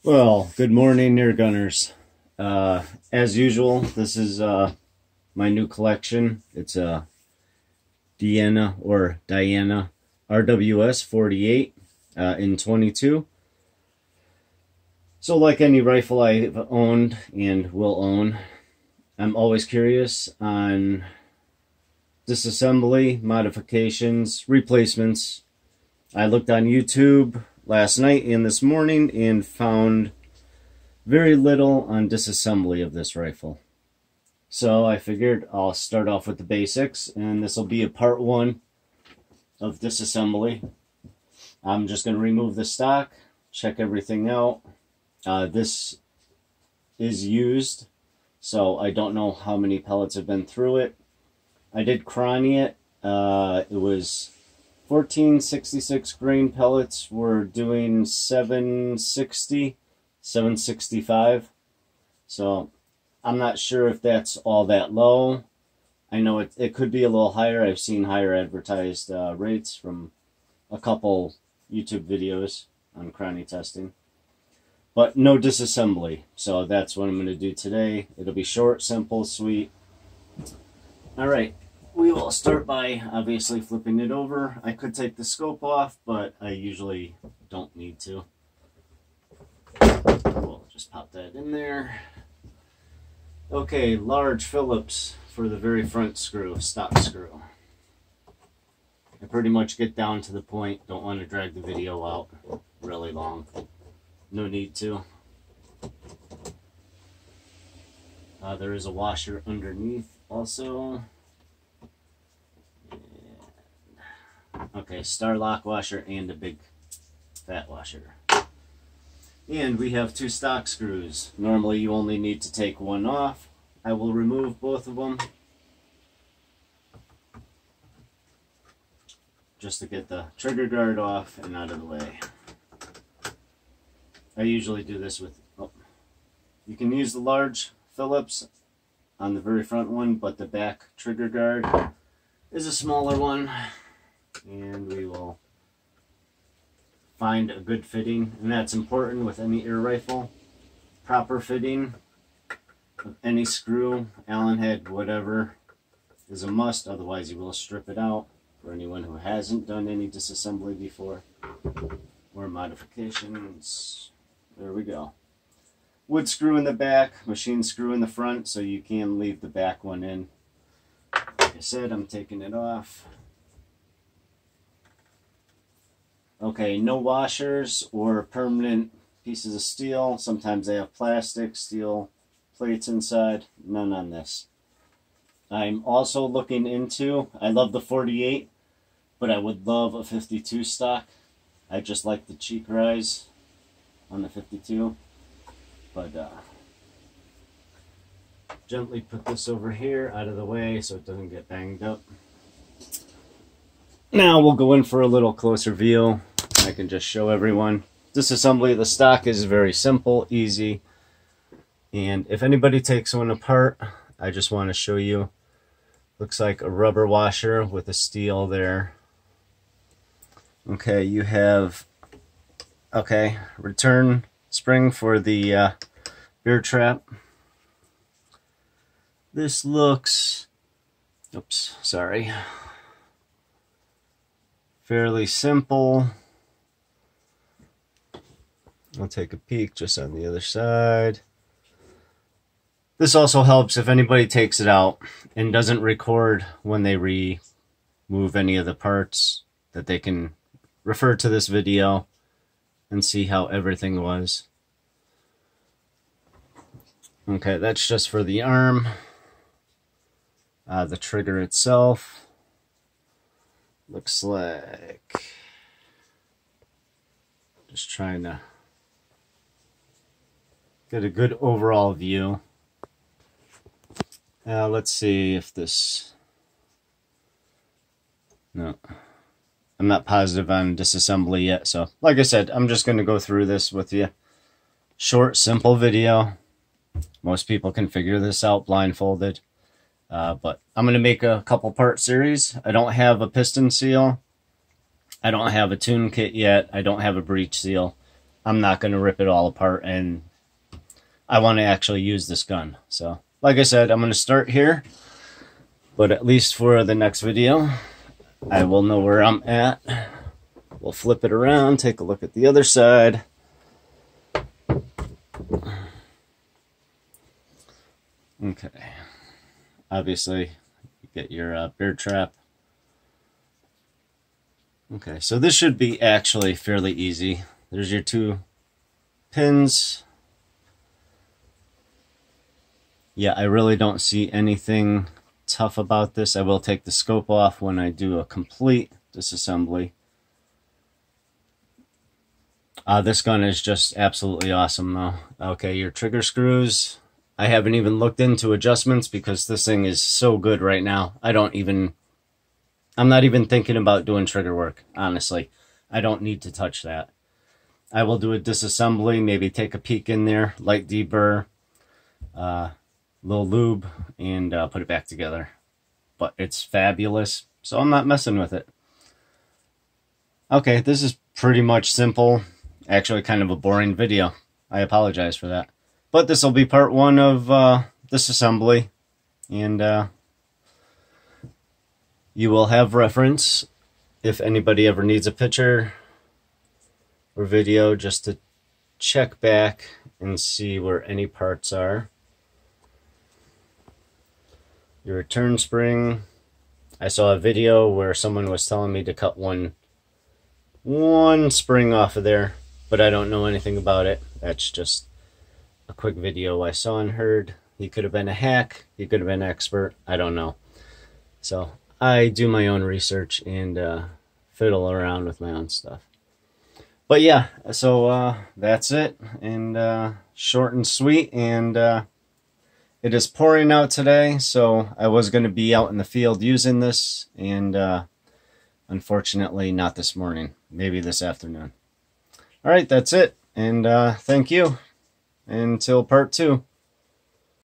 Well, good morning, air gunners. As usual, this is my new collection. It's a Diana RWS 48 in 22. So like any rifle I've owned and will own, I'm always curious on disassembly, modifications, replacements. I looked on YouTube last night and this morning and found very little on disassembly of this rifle. So I figured I'll start off with the basics, and this will be a part one of disassembly. I'm just going to remove the stock, check everything out. This is used, so I don't know how many pellets have been through it. I did cranny it. It was 1466 grain pellets. We're doing 760, 765. So I'm not sure if that's all that low. I know it could be a little higher. I've seen higher advertised rates from a couple YouTube videos on cranny testing. But no disassembly. So that's what I'm going to do today. It'll be short, simple, sweet. Alright. We will start by obviously flipping it over. I could take the scope off, but I usually don't need to. We'll just pop that in there. Okay, large Phillips for the very front screw, stock screw. I pretty much get down to the point. Don't want to drag the video out really long. No need to. There is a washer underneath also. Okay, Starlock washer and a big fat washer. And we have two stock screws. Normally you only need to take one off. I will remove both of them just to get the trigger guard off and out of the way. I usually do this with, you can use the large Phillips on the very front one, but the back trigger guard is a smaller one. And we will find a good fitting, and that's important with any air rifle. Proper fitting of any screw, Allen head, whatever, is a must, otherwise you will strip it out. For anyone who hasn't done any disassembly before or modifications, there we go. Wood screw in the back, machine screw in the front, so you can leave the back one in. Like I said, I'm taking it off. Okay, no washers or permanent pieces of steel. Sometimes they have plastic, steel plates inside. None on this. I'm also looking into, I love the 48, but I would love a 52 stock. I just like the cheek rise on the 52. But gently put this over here out of the way so it doesn't get banged up. Now we'll go in for a little closer view. I can just show everyone. Disassembly of the stock is very simple, easy. And if anybody takes one apart, I just want to show you. Looks like a rubber washer with a steel there. Okay, you have, okay, return spring for the bear trap. This looks, oops, sorry. Fairly simple. I'll take a peek just on the other side. This also helps if anybody takes it out and doesn't record when they remove any of the parts, that they can refer to this video and see how everything was. Okay, that's just for the arm. The trigger itself looks like, just trying to get a good overall view. Let's see if this, no, I'm not positive on disassembly yet, so like I said, I'm just going to go through this with you. Short, simple video. Most people can figure this out blindfolded, but I'm going to make a couple part series. I don't have a piston seal. I don't have a tune kit yet. I don't have a breech seal. I'm not going to rip it all apart, and I want to actually use this gun. So, like I said, I'm going to start here, but at least for the next video, I will know where I'm at. We'll flip it around, take a look at the other side. Okay. Obviously, you get your bear trap. Okay, so this should be actually fairly easy. There's your 2 pins. Yeah, I really don't see anything tough about this. I will take the scope off when I do a complete disassembly. This gun is just absolutely awesome though. Okay, your trigger screws. I haven't even looked into adjustments because this thing is so good right now. I'm not even thinking about doing trigger work, honestly. I don't need to touch that. I will do a disassembly, maybe take a peek in there, light deburr, little lube, and put it back together. But it's fabulous, so I'm not messing with it. Okay, this is pretty much simple. Actually, kind of a boring video. I apologize for that. But this will be part 1 of disassembly, and you will have reference if anybody ever needs a picture or video just to check back and see where any parts are. Your return spring. I saw a video where someone was telling me to cut one spring off of there, but I don't know anything about it. That's just a quick video I saw and heard. He could have been a hack. He could have been an expert. I don't know. So I do my own research and fiddle around with my own stuff. But yeah, so that's it. And short and sweet. And it is pouring out today, so I was going to be out in the field using this. And unfortunately, not this morning. Maybe this afternoon. All right, that's it. And thank you. Until part 2.